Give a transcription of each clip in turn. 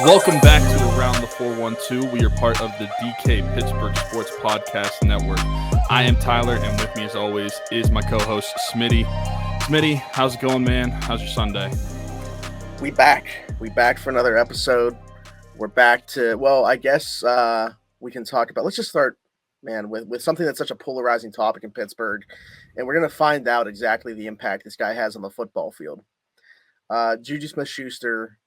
Welcome back to Around the 412. We are part of the DK Pittsburgh Sports Podcast Network. I am Tyler, and with me, as always, is my co-host, Smitty. Smitty, how's it going, man? How's your Sunday? We back for another episode. We're back to, well, I guess we can talk about, let's just start, man, with something that's such a polarizing topic in Pittsburgh, and we're going to find out exactly the impact this guy has on the football field. JuJu Smith-Schuster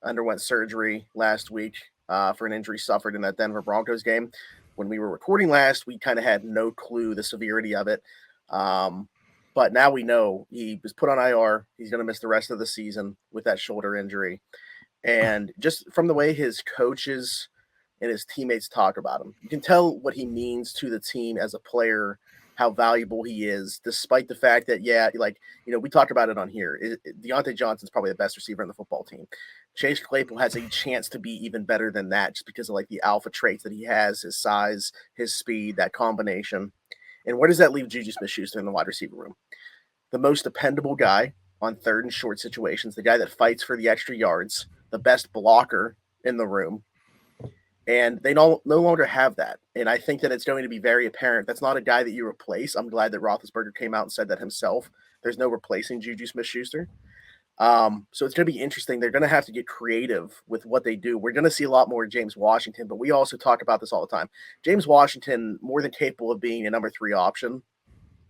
underwent surgery last week for an injury suffered in that Denver Broncos game. When we were recording last, we kind of had no clue the severity of it. But now we know he was put on IR. He's going to miss the rest of the season with that shoulder injury. And just from the way his coaches and his teammates talk about him, you can tell what he means to the team as a player, how valuable he is, despite the fact that, we talked about it on here. Deontay Johnson's probably the best receiver in the football team. Chase Claypool has a chance to be even better than that just because of the alpha traits that he has, his size, his speed, that combination. And where does that leave JuJu Smith-Schuster in the wide receiver room? The most dependable guy on third and short situations, the guy that fights for the extra yards, the best blocker in the room. And they no longer have that. And I think that it's going to be very apparent. That's not a guy that you replace. I'm glad that Roethlisberger came out and said that himself. There's no replacing JuJu Smith-Schuster. So it's going to be interesting. They're going to have to get creative with what they do. We're going to see a lot more James Washington, but we also talk about this all the time. James Washington, more than capable of being a number 3 option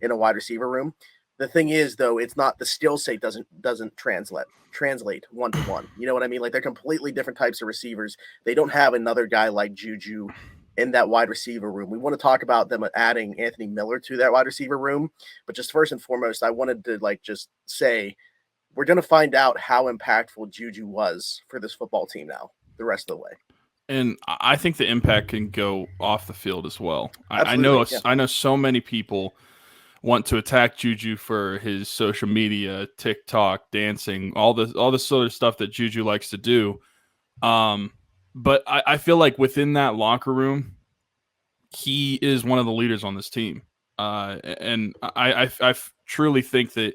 in a wide receiver room. The thing is, though, it's not the skill set doesn't translate one-to-one. You know what I mean? They're completely different types of receivers. They don't have another guy like JuJu in that wide receiver room. We want to talk about them adding Anthony Miller to that wide receiver room. But just first and foremost, I wanted to just say we're going to find out how impactful JuJu was for this football team now the rest of the way. And I think the impact can go off the field as well. I know so many people want to attack JuJu for his social media, TikTok, dancing, all the sort of stuff that JuJu likes to do. But I feel like within that locker room, he is one of the leaders on this team. And I truly think that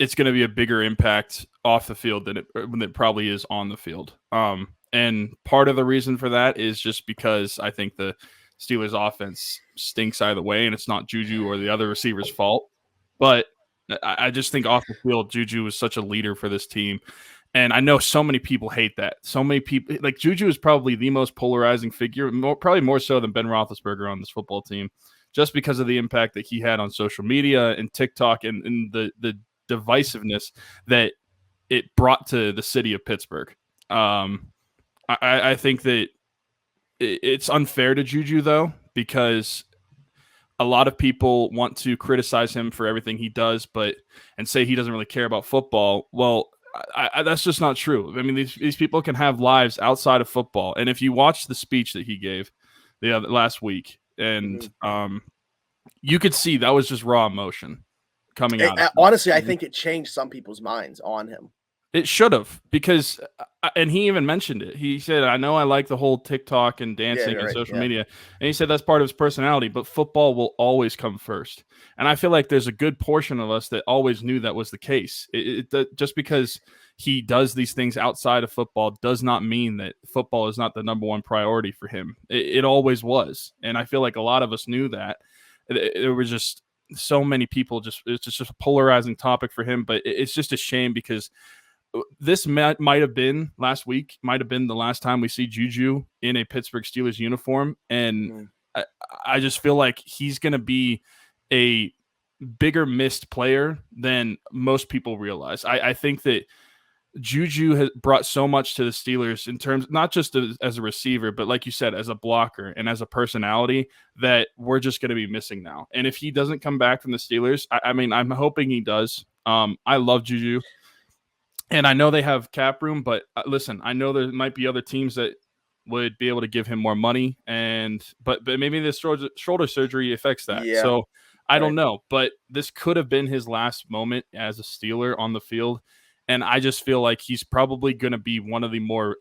it's going to be a bigger impact off the field than it probably is on the field. And part of the reason for that is just because I think the Steelers offense stinks either way, and it's not JuJu or the other receivers' fault. But I just think off the field, JuJu is such a leader for this team. And I know so many people hate that. So many people, JuJu is probably the most polarizing figure, probably more so than Ben Roethlisberger on this football team, just because of the impact that he had on social media and TikTok and the divisiveness that it brought to the city of Pittsburgh. I think that it's unfair to JuJu, though, because a lot of people want to criticize him for everything he does, and say he doesn't really care about football. Well, that's just not true. I mean, these people can have lives outside of football. And if you watch the speech that he gave last week, and you could see that was just raw emotion coming out. Honestly, I think it changed some people's minds on him. It should have, because, and he even mentioned it. He said, I know I like the whole TikTok and dancing and social media. And he said that's part of his personality, but football will always come first. And I feel like there's a good portion of us that always knew that was the case. Just because he does these things outside of football does not mean that football is not the number one priority for him. It always was. And I feel like a lot of us knew that. It was just so many people, it's just a polarizing topic for him. But it's just a shame because this might have been last week, might have been the last time we see JuJu in a Pittsburgh Steelers uniform. And I just feel like he's going to be a bigger missed player than most people realize. I think that JuJu has brought so much to the Steelers in terms, not just as a receiver, but like you said, as a blocker and as a personality that we're just going to be missing now. And if he doesn't come back from the Steelers, I mean, I'm hoping he does. I love JuJu. And I know they have cap room, but listen, I know there might be other teams that would be able to give him more money, but maybe this shoulder surgery affects that. Yeah, so I don't know, but this could have been his last moment as a Steeler on the field, and I just feel like he's probably going to be one of the more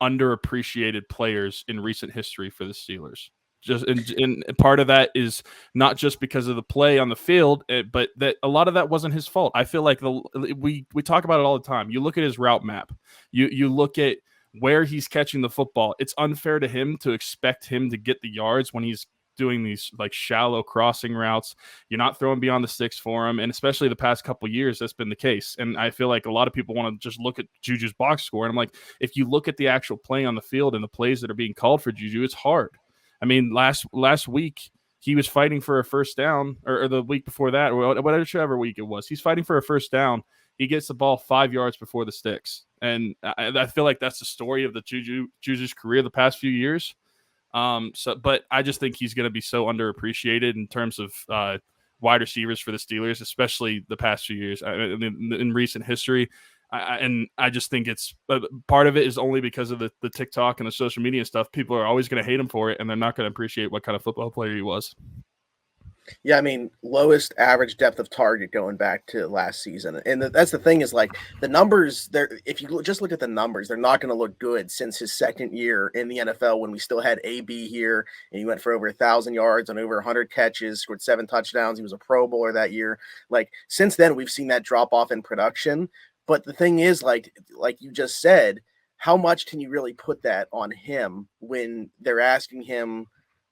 underappreciated players in recent history for the Steelers. And part of that is not just because of the play on the field, but that a lot of that wasn't his fault. I feel like we talk about it all the time. You look at his route map. You look at where he's catching the football. It's unfair to him to expect him to get the yards when he's doing these like shallow crossing routes. You're not throwing beyond the sticks for him, and especially the past couple years, that's been the case. And I feel like a lot of people want to just look at JuJu's box score, and I'm like, if you look at the actual play on the field and the plays that are being called for JuJu, it's hard. I mean, last week he was fighting for a first down, or the week before that, or whatever week it was, he's fighting for a first down. He gets the ball 5 yards before the sticks, and I feel like that's the story of the JuJu's career the past few years. But I just think he's going to be so underappreciated in terms of wide receivers for the Steelers, especially the past few years in recent history. And I just think it's part of it is only because of the TikTok and the social media stuff. People are always going to hate him for it, and they're not going to appreciate what kind of football player he was. Yeah, I mean, lowest average depth of target going back to last season. And that's the thing is, like, the numbers, if you just look at the numbers, they're not going to look good since his second year in the NFL when we still had AB here, and he went for over 1,000 yards on over 100 catches, scored 7 touchdowns. He was a Pro Bowler that year. Like, since then, we've seen that drop off in production. But the thing is, like you just said, how much can you really put that on him when they're asking him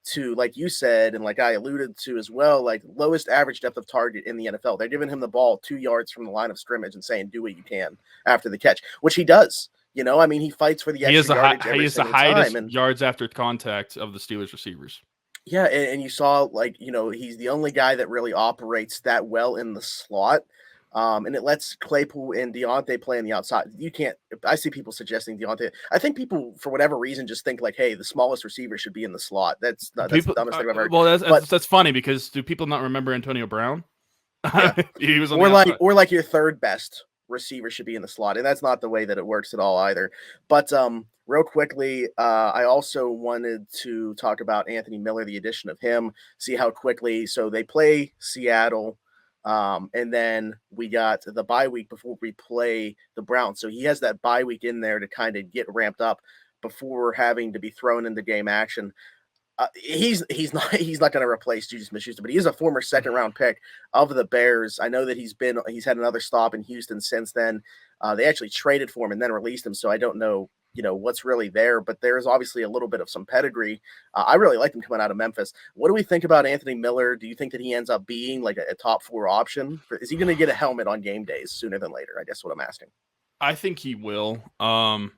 to, like you said, and like I alluded to as well, like lowest average depth of target in the NFL. They're giving him the ball 2 yards from the line of scrimmage and saying, do what you can after the catch, which he does. You know, I mean, he fights for the extra yardage every single time. He is the highest yards after contact of the Steelers receivers. Yeah, and you saw, like, you know, he's the only guy that really operates that well in the slot. And it lets Claypool and Deontay play on the outside. You can't – I see people suggesting Deontay. I think people, for whatever reason, just think like, hey, the smallest receiver should be in the slot. That's the dumbest thing I've heard. Well, that's funny because do people not remember Antonio Brown? Yeah. He was on or like your third best receiver should be in the slot, and that's not the way that it works at all either. But real quickly, I also wanted to talk about Anthony Miller, the addition of him, see how quickly – so they play Seattle – and then we got the bye week before we play the Browns. So he has that bye week in there to kind of get ramped up before having to be thrown into game action. He's not going to replace JuJu Smith-Schuster, but he is a former second round pick of the Bears. I know that he's had another stop in Houston since then. They actually traded for him and then released him. So I don't know, you know, what's really there, but there's obviously a little bit of some pedigree. I really like him coming out of Memphis. What do we think about Anthony Miller? Do you think that he ends up being like a top 4 option? Is he going to get a helmet on game days sooner than later? I guess what I'm asking. I think he will. And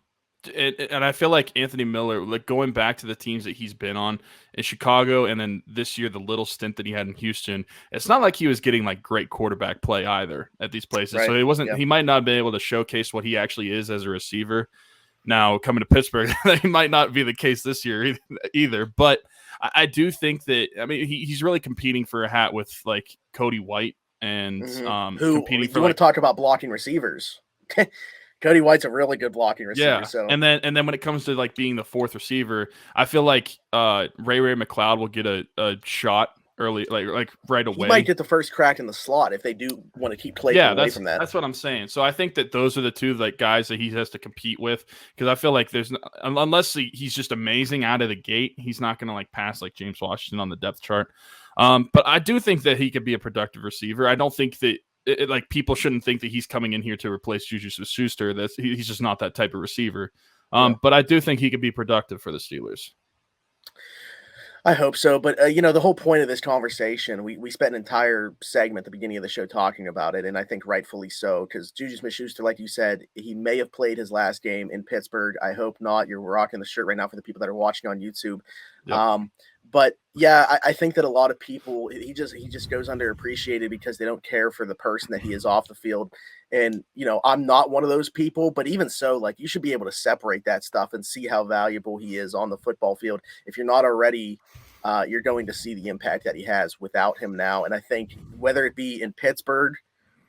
I feel like Anthony Miller, like going back to the teams that he's been on in Chicago, and then this year, the little stint that he had in Houston, it's not like he was getting like great quarterback play either at these places. Right. So it wasn't, he might not be able to showcase what he actually is as a receiver. Now, coming to Pittsburgh, that might not be the case this year either. But I do think that, I mean, he's really competing for a hat with like Cody White and who competing for. You want to talk about blocking receivers? Cody White's a really good blocking receiver. Yeah. So and then when it comes to like being the 4th receiver, I feel like Ray McLeod will get a shot early, like right away. He might get the first crack in the slot if they do want to keep Claypool away from that. That's what I'm saying. So I think that those are the two like guys that he has to compete with, because I feel like there's unless he's just amazing out of the gate, he's not going to like pass like James Washington on the depth chart. But I do think that he could be a productive receiver. I don't think that like people shouldn't think that he's coming in here to replace JuJu Smith-Schuster. He's just not that type of receiver. But I do think he could be productive for the Steelers. I hope so. But, you know, the whole point of this conversation, we spent an entire segment at the beginning of the show talking about it, and I think rightfully so, because JuJu Smith-Schuster, like you said, he may have played his last game in Pittsburgh. I hope not. You're rocking the shirt right now for the people that are watching on YouTube. Yep. But, yeah, I think that a lot of people, he just goes underappreciated because they don't care for the person that he is off the field. And, you know, I'm not one of those people, but even so, like, you should be able to separate that stuff and see how valuable he is on the football field. If you're not already, you're going to see the impact that he has without him now. And I think whether it be in Pittsburgh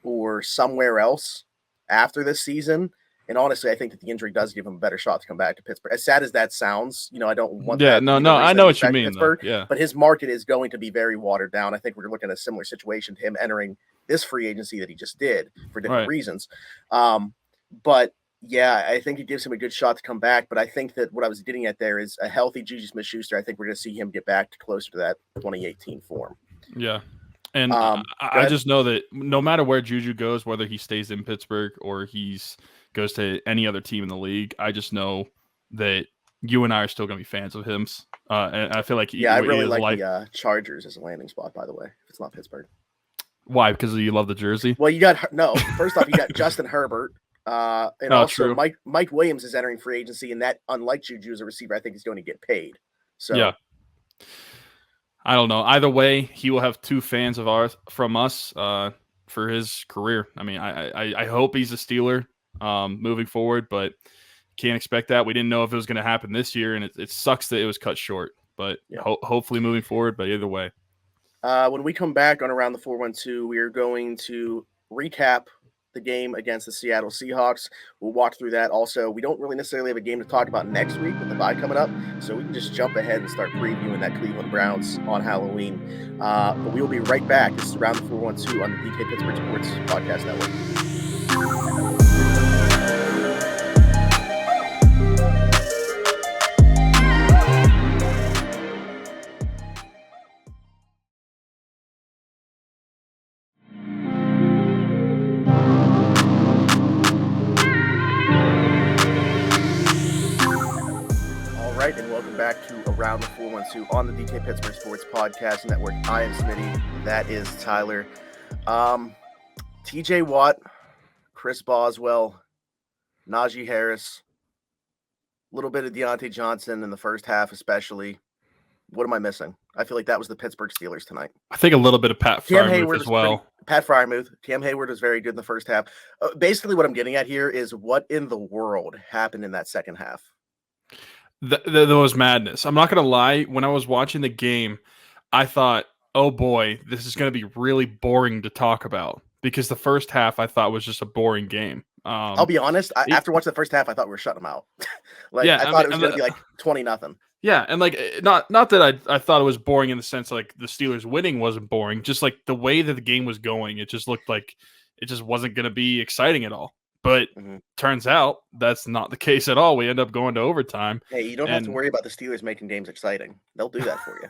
or somewhere else after this season, and honestly, I think that the injury does give him a better shot to come back to Pittsburgh. As sad as that sounds, you know, I don't want that. No, I know what you mean. Yeah. But his market is going to be very watered down. I think we're looking at a similar situation to him entering this free agency that he just did for different reasons. But yeah, I think it gives him a good shot to come back. But I think that what I was getting at there is a healthy JuJu Smith-Schuster. I think we're going to see him get back to closer to that 2018 form. Yeah. And I just know that no matter where JuJu goes, whether he stays in Pittsburgh or goes to any other team in the league, I just know that you and I are still going to be fans of him. And I feel like I really like the Chargers as a landing spot, by the way, if it's not Pittsburgh. Why? Because you love the jersey? Well, first off, you got Justin Herbert. And also true. Mike Williams is entering free agency, and that, unlike JuJu as a receiver, I think he's going to get paid. So yeah. I don't know. Either way, he will have 2 fans of ours from us for his career. I mean, I hope he's a Steeler moving forward, but can't expect that. We didn't know if it was going to happen this year, and it sucks that it was cut short. But hopefully moving forward, but either way. When we come back on Around the 412, we are going to recap the game against the Seattle Seahawks. We'll walk through that. Also, we don't really necessarily have a game to talk about next week with the bye coming up, so we can just jump ahead and start previewing that Cleveland Browns on Halloween. But we will be right back. This is Around the 412 on the DK Pittsburgh Sports Podcast Network. Back to Around the 412 on the DK Pittsburgh Sports Podcast Network. I am Smitty. That is Tyler. TJ Watt, Chris Boswell, Najee Harris, a little bit of Deontay Johnson in the first half, especially. What am I missing? I feel like that was the Pittsburgh Steelers tonight. I think a little bit of Pat Freiermuth as well. Pat Freiermuth. Cam Hayward was very good in the first half. Basically, what I'm getting at here is what in the world happened in that second half? There was madness. I'm not going to lie. When I was watching the game, I thought, oh boy, this is going to be really boring to talk about, because the first half I thought was just a boring game. I'll be honest. After watching the first half, I thought we were shutting them out. I thought it was going to be like 20-0. Yeah, and not that I thought it was boring in the sense like the Steelers winning wasn't boring. Just like the way that the game was going, it just looked like it just wasn't going to be exciting at all. But turns out that's not the case at all. We end up going to overtime. Hey, you don't have to worry about the Steelers making games exciting. They'll do that for you.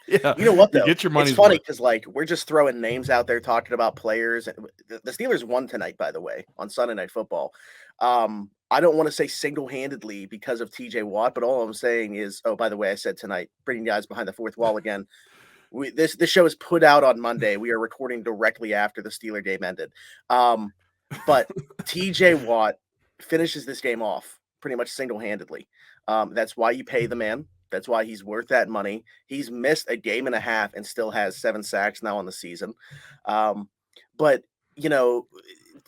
Yeah. You know what, though? You get your money's It's funny because, we're just throwing names out there talking about players. The Steelers won tonight, by the way, on Sunday Night Football. I don't want to say single-handedly because of TJ Watt, but all I'm saying is, oh, by the way, I said tonight, bringing guys behind the fourth wall again. This show is put out on Monday. We are recording directly after the Steeler game ended. But TJ Watt finishes this game off pretty much single-handedly. That's why you pay the man. That's why he's worth that money. He's missed a game and a half and still has 7 sacks now on the season. But,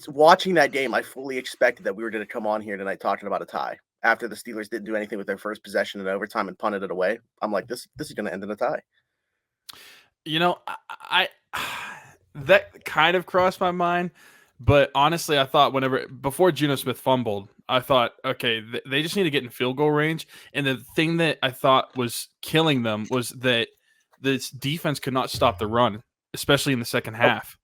watching that game, I fully expected that we were going to come on here tonight talking about a tie. After the Steelers didn't do anything with their first possession in overtime and punted it away, I'm like, this is going to end in a tie. I that kind of crossed my mind. But honestly, I thought before JuJu Smith fumbled, I thought, okay, they just need to get in field goal range. And the thing that I thought was killing them was that this defense could not stop the run, especially in the second half,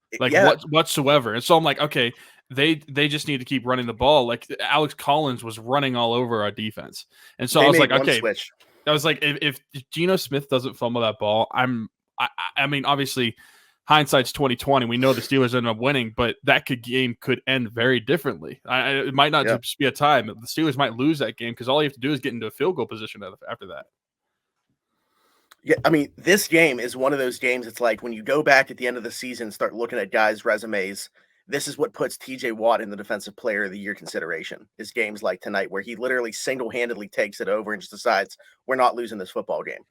whatsoever. And so I'm like, okay, they just need to keep running the ball. Like Alex Collins was running all over our defense. And so I was like, okay, I was like, if Geno Smith doesn't fumble that ball, I mean, obviously hindsight's 2020. We know the Steelers ended up winning, but that game could end very differently. It might not just be a tie. The Steelers might lose that game because all you have to do is get into a field goal position after that. Yeah, I mean, this game is one of those games. It's like when you go back at the end of the season and start looking at guys' resumes, this is what puts TJ Watt in the Defensive Player of the Year consideration, is games like tonight where he literally single-handedly takes it over and just decides we're not losing this football game.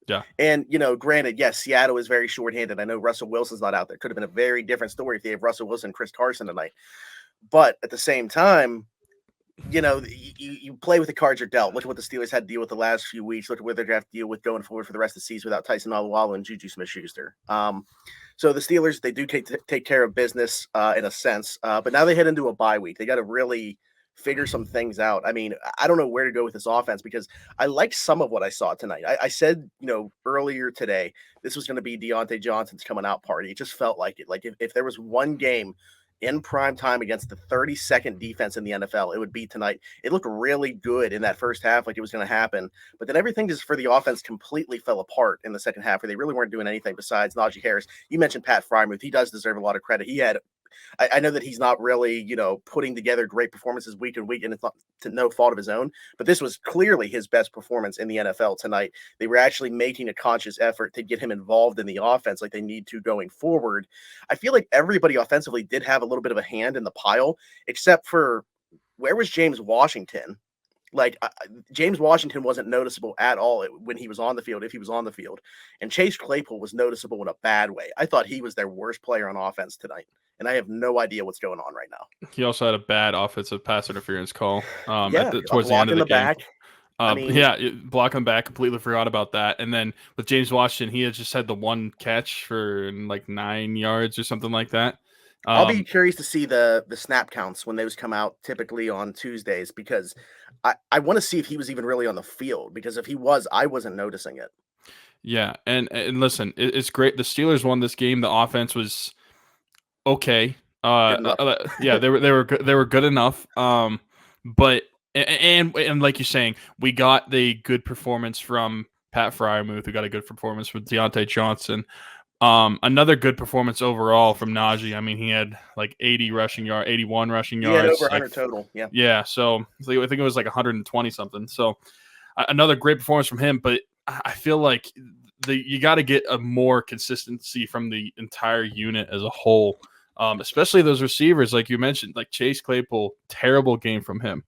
Yeah. And, granted, yes, Seattle is very shorthanded. I know Russell Wilson's not out there. Could have been a very different story if they have Russell Wilson and Chris Carson tonight. But at the same time, you play with the cards you're dealt. Look at what the Steelers had to deal with the last few weeks. Look at what they're going to have to deal with going forward for the rest of the season without Tyson Alualu and JuJu Smith-Schuster. So the Steelers, they do take care of business in a sense. But now they head into a bye week. They got to really figure some things out. I mean, I don't know where to go with this offense because I like some of what I saw tonight. I said, earlier today, this was going to be Deontay Johnson's coming out party. It just felt like it. Like if there was one game in prime time against the 32nd defense in the NFL, it would be tonight. It looked really good in that first half, like it was going to happen. But then everything just for the offense completely fell apart in the second half where they really weren't doing anything besides Najee Harris. You mentioned Pat Freiermuth. He does deserve a lot of credit. He had I know that he's not really, putting together great performances week in week, and it's not to no fault of his own, but this was clearly his best performance in the NFL tonight. They were actually making a conscious effort to get him involved in the offense like they need to going forward. I feel like everybody offensively did have a little bit of a hand in the pile, except for where was James Washington? Like James Washington wasn't noticeable at all when he was on the field, if he was on the field. And Chase Claypool was noticeable in a bad way. I thought he was their worst player on offense tonight, and I have no idea what's going on right now. He also had a bad offensive pass interference call towards the end of the game. Block him back. Completely forgot about that. And then with James Washington, he had just had the one catch for like 9 yards or something like that. I'll be curious to see the snap counts when those come out typically on Tuesdays, because I want to see if he was even really on the field, because if he was, I wasn't noticing it. Yeah, and listen, it's great. The Steelers won this game. The offense was okay. Yeah, they were good enough. But like you're saying, we got the good performance from Pat Fryermuth, who got a good performance from Deontay Johnson. Another good performance overall from Najee. I mean, he had like 81 rushing yards. He had over 100 total. Yeah. Yeah. So I think it was like 120 something. So another great performance from him. But I feel like you got to get a more consistency from the entire unit as a whole, especially those receivers, like you mentioned, like Chase Claypool. Terrible game from him.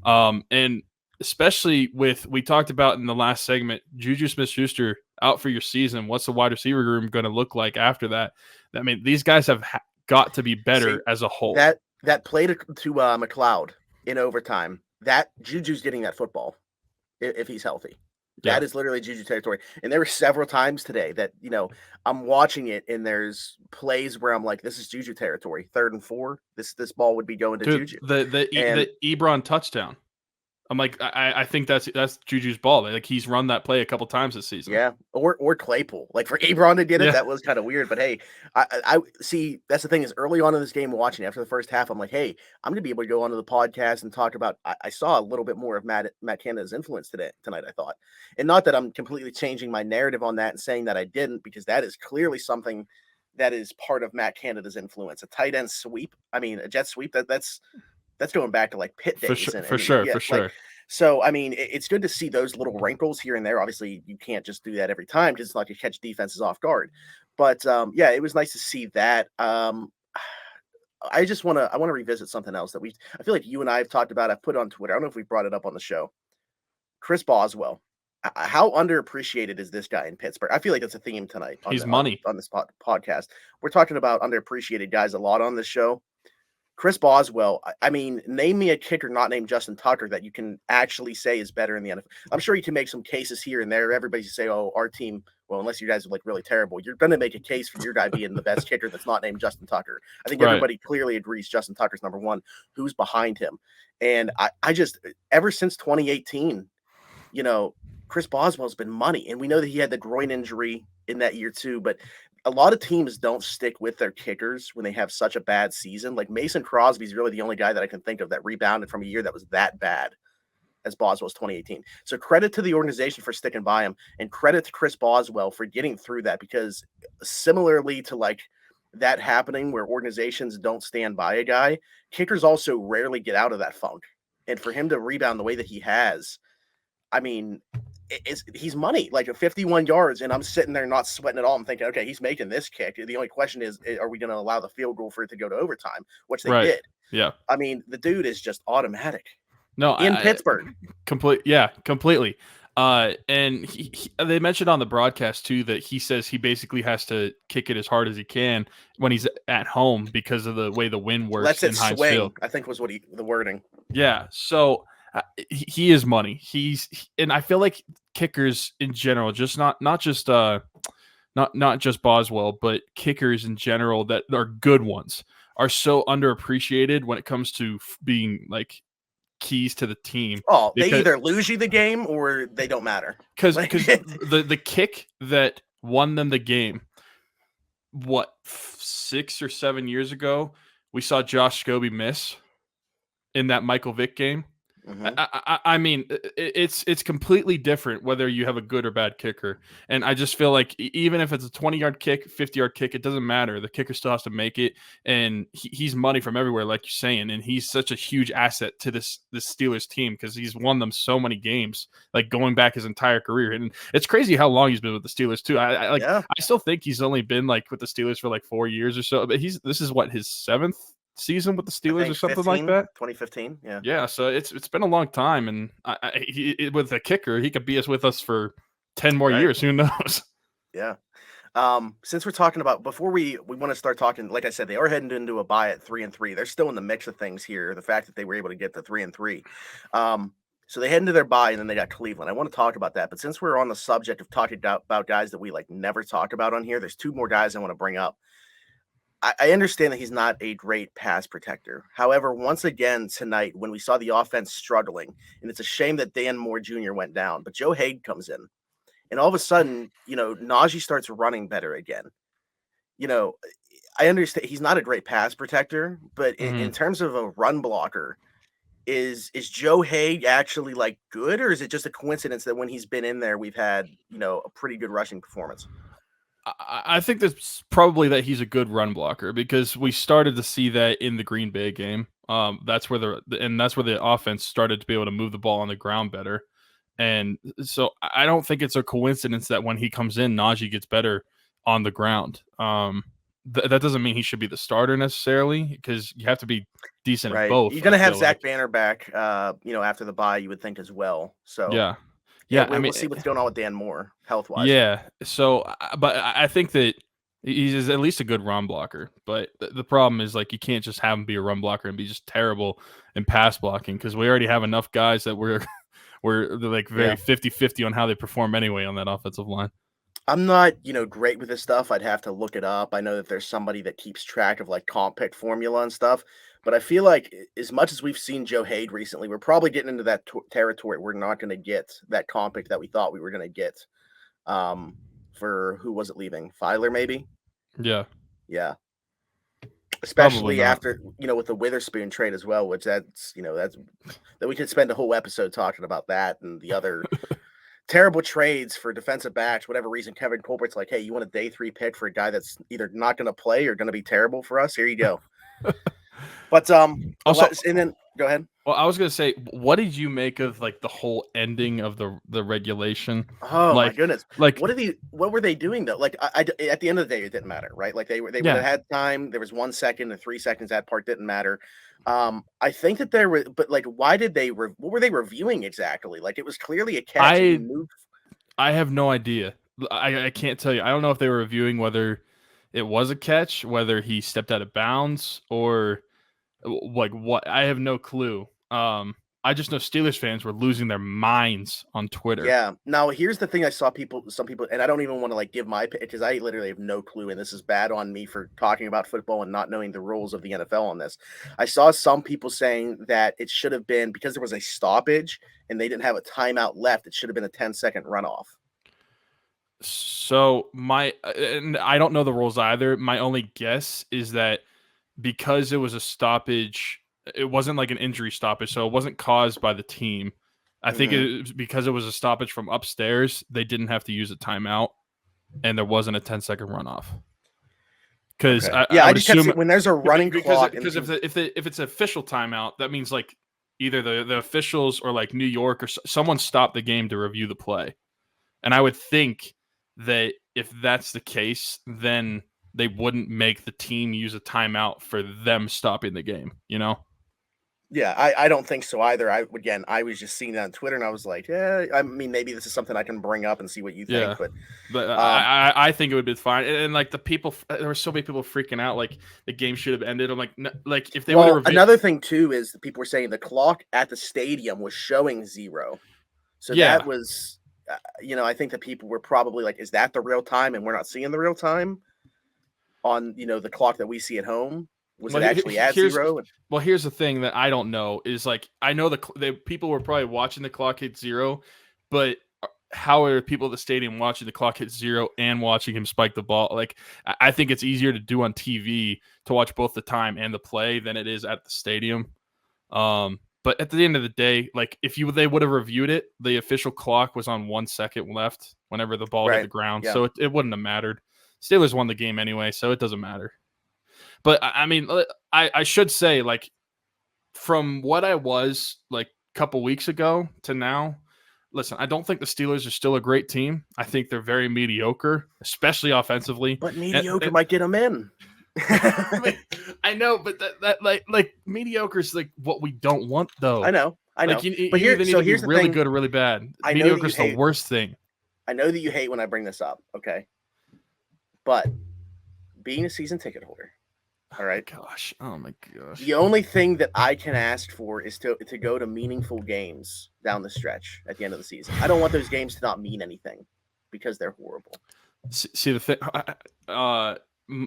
And especially we talked about in the last segment, JuJu Smith-Schuster out for your season. What's the wide receiver room going to look like after that? I mean, these guys have got to be better as a whole. That play to McLeod in overtime, that JuJu's getting that football if he's healthy. Yeah. That is literally JuJu territory. And there were several times today that, I'm watching it and there's plays where I'm like, this is JuJu territory. 3rd and 4. This ball would be going to JuJu. The Ebron touchdown. I'm like, I think that's JuJu's ball. Like, he's run that play a couple times this season. Yeah, or Claypool. Like, for Ebron to get it, that was kind of weird. But hey, I see. That's the thing is, early on in this game, watching after the first half, I'm like, hey, I'm gonna be able to go onto the podcast and talk about. I saw a little bit more of Matt Canada's influence tonight. I thought, and not that I'm completely changing my narrative on that and saying that I didn't, because that is clearly something that is part of Matt Canada's influence. A tight end sweep. I mean, a jet sweep. That's going back to like Pitt days. For sure. So, I mean, it's good to see those little wrinkles here and there. Obviously, you can't just do that every time because it's not like you catch defenses off guard. But it was nice to see that. I want to revisit something else that I feel like you and I have talked about. I've put on Twitter. I don't know if we brought it up on the show. Chris Boswell. How underappreciated is this guy in Pittsburgh? I feel like that's a theme tonight. He's money on this podcast. We're talking about underappreciated guys a lot on this show. Chris Boswell, I mean, name me a kicker not named Justin Tucker that you can actually say is better in the NFL. I'm sure you can make some cases here and there. Everybody say, oh, our team, well, unless you guys are like really terrible, you're going to make a case for your guy being the best kicker that's not named Justin Tucker. I think everybody clearly agrees Justin Tucker's number one. Who's behind him? And I just, ever since 2018, Chris Boswell's been money. And we know that he had the groin injury in that year too, but a lot of teams don't stick with their kickers when they have such a bad season. Like Mason Crosby's really the only guy that I can think of that rebounded from a year that was that bad as Boswell's 2018. So credit to the organization for sticking by him, and credit to Chris Boswell for getting through that, because similarly to like that happening where organizations don't stand by a guy, kickers also rarely get out of that funk. And for him to rebound the way that he has, I mean, he's money, like 51 yards, and I'm sitting there not sweating at all. I'm thinking, okay, he's making this kick. The only question is, are we going to allow the field goal for it to go to overtime? Which they did. Yeah. I mean, the dude is just automatic. No, in Pittsburgh. Completely. And they mentioned on the broadcast too that he says he basically has to kick it as hard as he can when he's at home because of the way the wind works in Heinz Field. I think was the wording. Yeah. So. He is money. And I feel like kickers in general, just not just Boswell, but kickers in general that are good ones are so underappreciated when it comes to being like keys to the team. Oh, they either lose you the game or they don't matter. Because the kick that won them the game, 6 or 7 years ago, we saw Josh Scobie miss in that Michael Vick game. Mm-hmm. I mean, it's completely different whether you have a good or bad kicker. And I just feel like even if it's a 20-yard kick, 50-yard kick, it doesn't matter. The kicker still has to make it. And he's money from everywhere, like you're saying. And he's such a huge asset to this Steelers team because he's won them so many games, like going back his entire career. And it's crazy how long he's been with the Steelers, too. I still think he's only been like with the Steelers for like 4 years or so. But this is what, his 7th season with the Steelers or something like that. 2015. Yeah. So it's been a long time, and with the kicker, he could be with us for 10 more years. Who knows? Yeah. Since we're talking about, before we want to start talking, like I said, they are heading into a bye at 3-3. They're still in the mix of things here. The fact that they were able to get to 3-3. So they head into their bye, and then they got Cleveland. I want to talk about that, but since we're on the subject of talking about guys that we like never talk about on here, there's 2 more guys I want to bring up. I understand that he's not a great pass protector. However, once again tonight, when we saw the offense struggling, and it's a shame that Dan Moore Jr. went down, but Joe Haig comes in, and all of a sudden, Najee starts running better again. I understand he's not a great pass protector, but in terms of a run blocker, is Joe Haig actually like good, or is it just a coincidence that when he's been in there, we've had, a pretty good rushing performance? I think that's probably that he's a good run blocker because we started to see that in the Green Bay game. That's where the offense started to be able to move the ball on the ground better. And so I don't think it's a coincidence that when he comes in, Najee gets better on the ground. That doesn't mean he should be the starter necessarily because you have to be decent at both. You're going to have Zach Banner back, after the bye, you would think as well. So yeah, we'll see what's going on with Dan Moore health-wise. Yeah, so, but I think that he's at least a good run blocker. But the problem is, like, you can't just have him be a run blocker and be just terrible in pass blocking because we already have enough guys that we're like very 50-50 on how they perform anyway on that offensive line. I'm not, great with this stuff. I'd have to look it up. I know that there's somebody that keeps track of like comp pick formula and stuff, but I feel like as much as we've seen Joe Haig recently, we're probably getting into that territory. We're not going to get that comp pick that we thought we were going to get. For who was it leaving? Filer, maybe? Yeah. Especially after, with the Witherspoon trade as well, which that's that we could spend a whole episode talking about that and the other terrible trades for defensive backs, whatever reason. Kevin Colbert's like, hey, you want a day 3 pick for a guy that's either not going to play or going to be terrible for us? Here you go. But also, and then go ahead. Well, I was going to say, what did you make of like the whole ending of the regulation? Oh my goodness! Like, what were they doing though? Like, I at the end of the day, it didn't matter, right? Like they would have had time. There was 1 second and 3 seconds. That part didn't matter. I think that there were, but like, why did they? What were they reviewing exactly? Like, it was clearly a catch. I have no idea. I can't tell you. I don't know if they were reviewing whether it was a catch, whether he stepped out of bounds, or like what. I have no clue. I just know Steelers fans were losing their minds on Twitter. Yeah. Now, here's the thing. I saw some people, and I don't even want to like give my pick because I literally have no clue, and this is bad on me for talking about football and not knowing the rules of the NFL on this. I saw some people saying that it should have been because there was a stoppage and they didn't have a timeout left. It should have been a 10-second runoff. So and I don't know the rules either. My only guess is that because it was a stoppage, it wasn't like an injury stoppage, so it wasn't caused by the team. I think it was because it was a stoppage from upstairs, they didn't have to use a timeout, and there wasn't a 10-second runoff. Because I just assume when there's a running clock, because if it's an official timeout, that means like either the officials or like New York or someone stopped the game to review the play, and I would think that if that's the case, then they wouldn't make the team use a timeout for them stopping the game, Yeah, I don't think so either. I was just seeing that on Twitter and I was like, yeah, I mean, maybe this is something I can bring up and see what you think. But I think it would be fine. And like the people, there were so many people freaking out, like the game should have ended. I'm like, no, like if they would have. Another thing too is that people were saying the clock at the stadium was showing 0. So that was, I think that people were probably like, is that the real time? And we're not seeing the real time on, the clock that we see at home. Was it actually at 0? Well, here's the thing that I don't know is like I know the people were probably watching the clock hit 0, but how are people at the stadium watching the clock hit 0 and watching him spike the ball? Like I think it's easier to do on TV to watch both the time and the play than it is at the stadium. But But at the end of the day, like if they would have reviewed it, the official clock was on 1 second left whenever the ball hit the ground. Yeah. So it wouldn't have mattered. Steelers won the game anyway, so it doesn't matter. But I mean, I should say, like, from what I was like a couple weeks ago to now, listen, I don't think the Steelers are still a great team. I think they're very mediocre, especially offensively. But mediocre might get them in. I know, but that like mediocre is like what we don't want, though. I know. Like but you either need to be really good or really bad. Mediocre is the worst thing. I know that you hate when I bring this up, okay? But being a season ticket holder, all right? Oh my gosh. The only thing that I can ask for is to go to meaningful games down the stretch at the end of the season. I don't want those games to not mean anything because they're horrible. See the thing.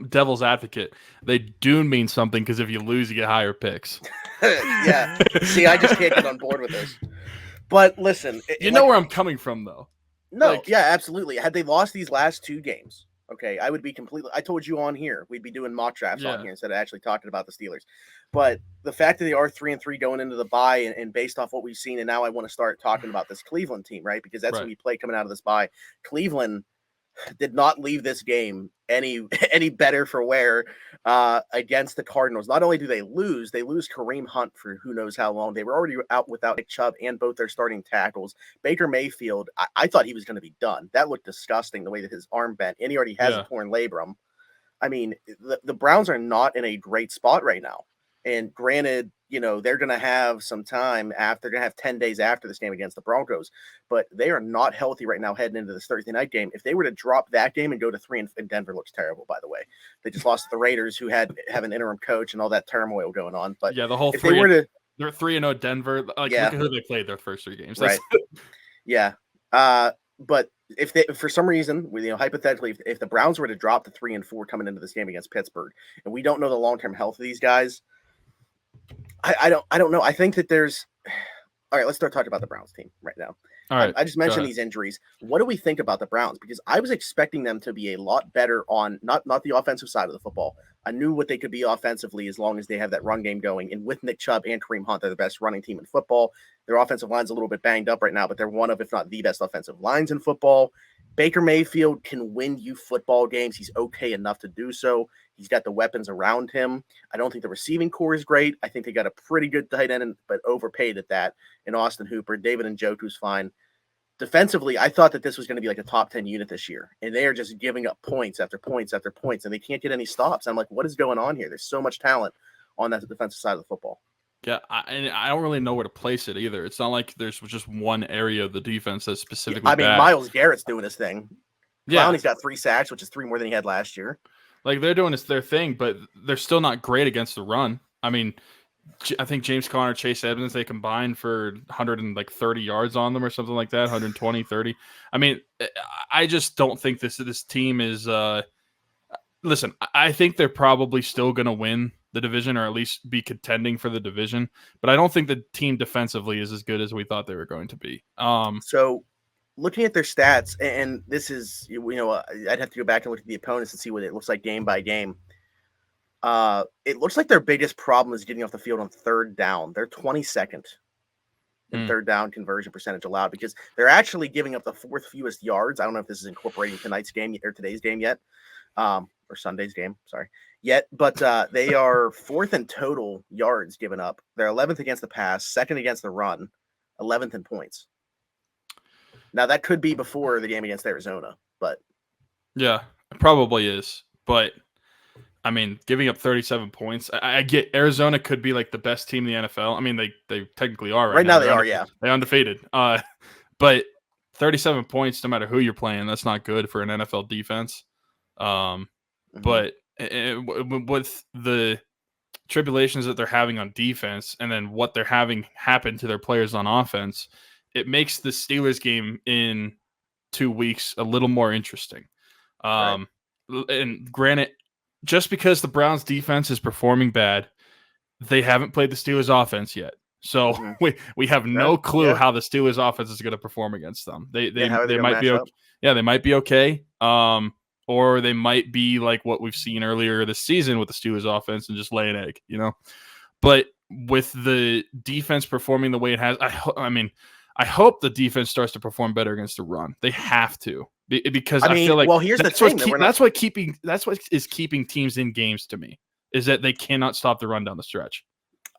Devil's advocate, they do mean something because if you lose, you get higher picks. Yeah. See, I just can't get on board with this. But listen, you know where I'm coming from, though. No, yeah, absolutely. Had they lost these last 2 games, okay, I would be completely. I told you on here we'd be doing mock drafts on here instead of actually talking about the Steelers. But the fact that they are 3-3 going into the bye, and based off what we've seen, and now I want to start talking about this Cleveland team, right? Because that's who we play coming out of this bye. Cleveland did not leave this game any better for wear against the Cardinals. Not only do they lose Kareem Hunt for who knows how long. They were already out without Nick Chubb and both their starting tackles. Baker Mayfield, I thought he was going to be done. That looked disgusting, the way that his arm bent, and he already has a torn labrum. I mean, the Browns are not in a great spot right now. And granted, you know, they're going to have some time after. They're going to have 10 days after this game against the Broncos, but they are not healthy right now heading into this Thursday night game. If they were to drop that game and go to 3, and Denver looks terrible, by the way. They just lost to the Raiders, who have an interim coach and all that turmoil going on. But yeah, the whole if they were to, they're 3-0 Denver. Like, look at who they played their first 3 games. Right. Yeah. But if they, for some reason, you know, hypothetically, if the Browns were to drop to 3-4 coming into this game against Pittsburgh, and we don't know the long-term health of these guys, I don't know. I think that there's all right. Let's start talking about the Browns team right now. All right. I just mentioned these injuries. What do we think about the Browns? Because I was expecting them to be a lot better on not the offensive side of the football. I knew what they could be offensively as long as they have that run game going. And with Nick Chubb and Kareem Hunt, they're the best running team in football. Their offensive line's a little bit banged up right now, but they're one of, if not the best offensive lines in football. Baker Mayfield can win you football games. He's okay enough to do so. He's got the weapons around him. I don't think the receiving core is great. I think they got a pretty good tight end, but overpaid at that in Austin Hooper. David Njoku's fine. Defensively, I thought that this was going to be like a top 10 unit this year, and they are just giving up points after points after points, and they can't get any stops. I'm like, what is going on here? There's so much talent on that defensive side of the football. Yeah, I don't really know where to place it either. It's not like there's just one area of the defense that's specifically bad. Myles Garrett's doing his thing. Yeah. Clowney's got 3 sacks, which is 3 more than he had last year. Like, they're doing their thing, but they're still not great against the run. I mean, I think James Conner, Chase Edmonds, they combined for 130 yards on them or something like that, 120, 30. I mean, I just don't think this team is listen, I think they're probably still going to win the division, or at least be contending for the division, but I don't think the team defensively is as good as we thought they were going to be. So looking at their stats, and this is, you know, I'd have to go back and look at the opponents and see what it looks like game by game. It looks like their biggest problem is getting off the field on third down. They're 22nd in third down conversion percentage allowed, because they're actually giving up the 4th fewest yards. I don't know if this is incorporating tonight's game or today's game yet, or Sunday's game, yet, but they are 4th in total yards given up. They're 11th against the pass, 2nd against the run, 11th in points. Now, that could be before the game against Arizona, but yeah, it probably is. But I mean, giving up 37 points, I get Arizona could be like the best team in the NFL. I mean, they technically are right now. They are, yeah. They're undefeated. But 37 points, no matter who you're playing, that's not good for an NFL defense. But with the tribulations that they're having on defense, and then what they're having happen to their players on offense, it makes the Steelers game in 2 weeks a little more interesting. Right. And granted, just because the Browns defense is performing bad, they haven't played the Steelers offense yet. So we have no clue how the Steelers offense is going to perform against them. They might be okay. Yeah, they might be okay. Or they might be like what we've seen earlier this season with the Steelers offense and just lay an egg, you know. But with the defense performing the way it has, I hope the defense starts to perform better against the run. They have to, because I feel like here's the thing that's what is keeping teams in games to me, is that they cannot stop the run down the stretch.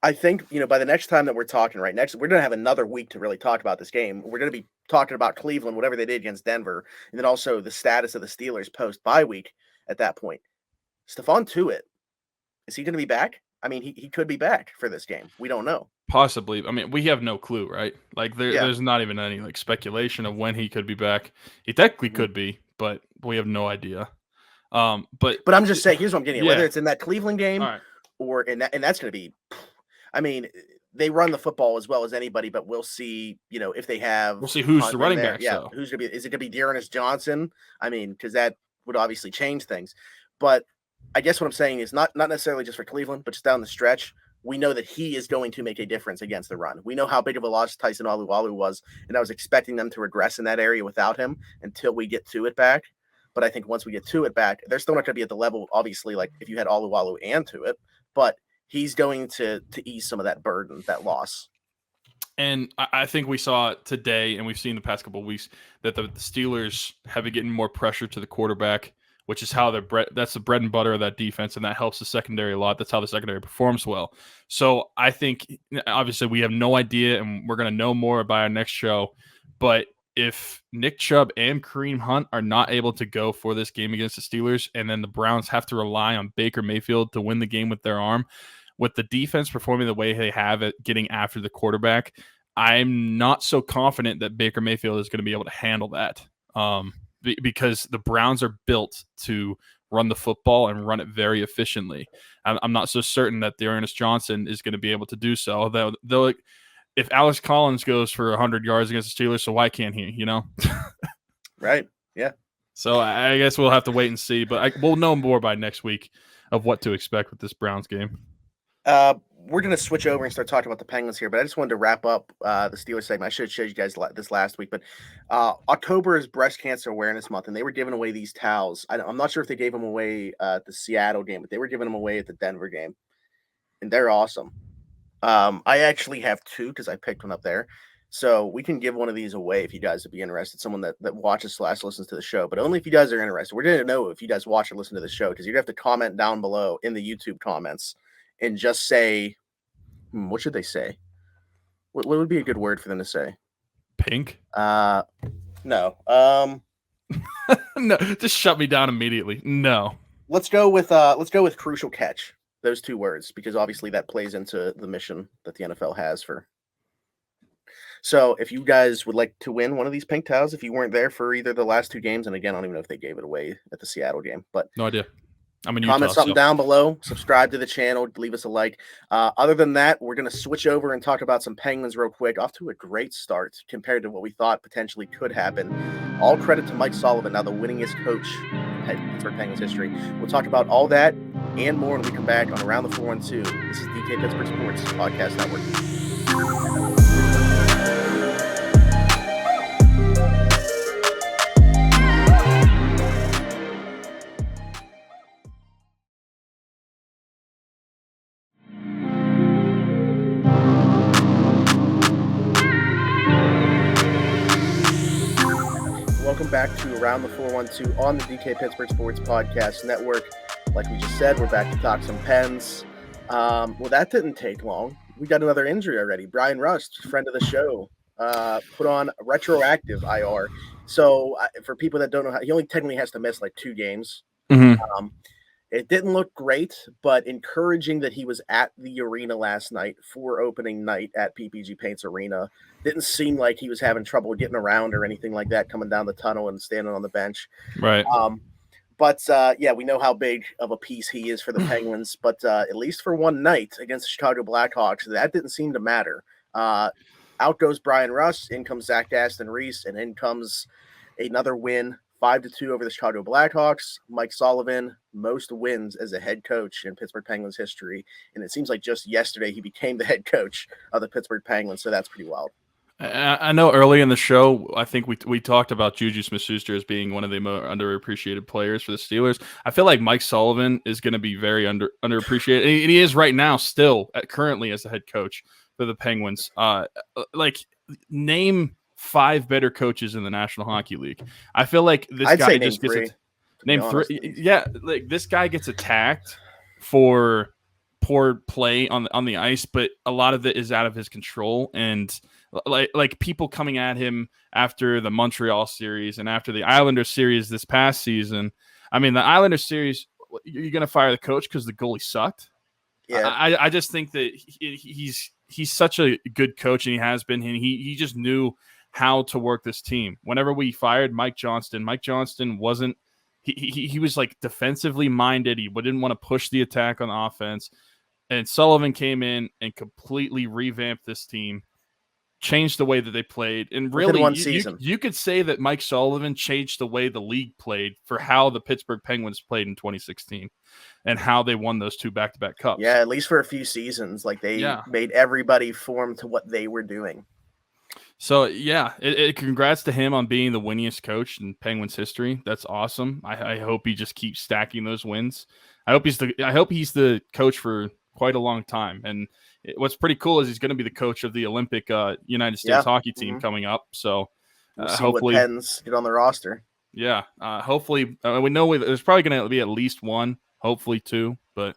I think, by the next time that we're talking we're going to have another week to really talk about this game. We're going to be talking about Cleveland, whatever they did against Denver, and then also the status of the Steelers post-bye week at that point. Stephon Tuitt, is he going to be back? I mean, he could be back for this game. We don't know. Possibly. I mean, we have no clue, right? Like there's not even any like speculation of when he could be back. He technically could be, but we have no idea. But I'm just saying, here's what I'm getting at. Whether it's in that Cleveland game or in that, and that's going to be, I mean, they run the football as well as anybody, but we'll see, if they have. We'll see who's the running back. Yeah, who's going to be? Is it going to be Dearness Johnson? I mean, because that would obviously change things. But I guess what I'm saying is not necessarily just for Cleveland, but just down the stretch, we know that he is going to make a difference against the run. We know how big of a loss Tyson Alualu was, and I was expecting them to regress in that area without him until we get to it back. But I think once we get to it back, they're still not going to be at the level, obviously, like if you had Alualu and to it, but he's going to ease some of that burden, that loss. And I think we saw today, and we've seen the past couple of weeks, that the Steelers have been getting more pressure to the quarterback, which is how that's the bread and butter of that defense, and that helps the secondary a lot. That's how the secondary performs well. So I think, obviously, we have no idea, and we're going to know more by our next show. But if Nick Chubb and Kareem Hunt are not able to go for this game against the Steelers, and then the Browns have to rely on Baker Mayfield to win the game with their arm, with the defense performing the way they have at getting after the quarterback, I'm not so confident that Baker Mayfield is going to be able to handle that. Because the Browns are built to run the football and run it very efficiently. I'm not so certain that Dearness Johnson is going to be able to do so. Though, if Alex Collins goes for 100 yards against the Steelers, so why can't he? Right? Yeah. So I guess we'll have to wait and see. But we'll know more by next week of what to expect with this Browns game. We're going to switch over and start talking about the Penguins here, but I just wanted to wrap up the Steelers segment. I should have showed you guys this last week, but October is Breast Cancer Awareness Month, and they were giving away these towels. I'm not sure if they gave them away at the Seattle game, but they were giving them away at the Denver game, and they're awesome. I actually have two because I picked one up there, so we can give one of these away if you guys would be interested, someone that watches / listens to the show, but only if you guys are interested. We're going to know if you guys watch or listen to the show, because you're going to have to comment down below in the YouTube comments and just say, what should they say? What would be a good word for them to say? Pink? No. No, just shut me down immediately. No. Let's go with crucial catch. Those two words, because obviously that plays into the mission that the NFL has for. So if you guys would like to win one of these pink towels, if you weren't there for either the last two games, and again, I don't even know if they gave it away at the Seattle game, but no idea. Comment something down below, subscribe to the channel, leave us a like. Other than that, we're going to switch over and talk about some Penguins real quick. Off to a great start compared to what we thought potentially could happen. All credit to Mike Sullivan, now the winningest coach in Pittsburgh Penguins history. We'll talk about all that and more when we come back on Around the 412. This is DK Pittsburgh Sports Podcast Network. Welcome back to Around the 412 on the DK Pittsburgh Sports Podcast Network. Like we just said, we're back to talk some Pens. Well, that didn't take long. We got another injury already. Brian Rust, friend of the show, put on retroactive IR. So for people that don't know, he only technically has to miss like 2 games. Mm-hmm. It didn't look great, but encouraging that he was at the arena last night for opening night at PPG Paints Arena. Didn't seem like he was having trouble getting around or anything like that, coming down the tunnel and standing on the bench. Right. But we know how big of a piece he is for the Penguins. But at least for one night against the Chicago Blackhawks, that didn't seem to matter. Out goes Brian Rust, in comes Zach Aston-Reese, and in comes another win, 5-2 over the Chicago Blackhawks. Mike Sullivan, most wins as a head coach in Pittsburgh Penguins history. And it seems like just yesterday he became the head coach of the Pittsburgh Penguins, so that's pretty wild. I know early in the show, I think we talked about JuJu Smith-Schuster as being one of the more underappreciated players for the Steelers. I feel like Mike Sullivan is going to be very underappreciated, and he is right now still currently as the head coach for the Penguins. Like, name 5 better coaches in the National Hockey League. I feel like this guy just gets name 3. Yeah, like this guy gets attacked for poor play on the ice, but a lot of it is out of his control, and like people coming at him after the Montreal series and after the Islanders series this past season. I mean, the Islanders series, you're going to fire the coach because the goalie sucked. Yeah, I just think that he's such a good coach, and he has been. And he just knew how to work this team. Whenever we fired Mike Johnston wasn't. He was like defensively minded. He didn't want to push the attack on offense. And Sullivan came in and completely revamped this team, changed the way that they played. And really, you could say that Mike Sullivan changed the way the league played for how the Pittsburgh Penguins played in 2016 and how they won those 2 back-to-back cups. Yeah, at least for a few seasons. Like they made everybody form to what they were doing. So, yeah, congrats to him on being the winningest coach in Penguins history. That's awesome. I hope he just keeps stacking those wins. I hope he's the coach for quite a long time. And what's pretty cool is he's going to be the coach of the Olympic United States hockey team coming up. So we'll see hopefully what Pens get on the roster. Yeah, hopefully we know there's probably going to be at least 1, hopefully 2, but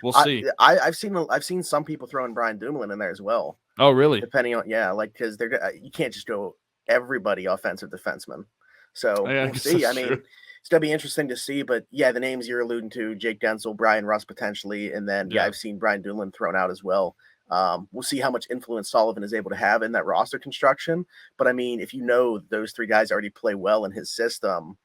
we'll see. I've seen some people throwing Brian Dumoulin in there as well. Oh, really? Depending on because you can't just go everybody offensive defenseman. So we'll see. I mean, it's gonna be interesting to see. But yeah, the names you're alluding to: Jake Gensel, Brian Rust potentially, and then I've seen Brian Dumoulin thrown out as well. We'll see how much influence Sullivan is able to have in that roster construction. But I mean, if you know those 3 guys already play well in his system.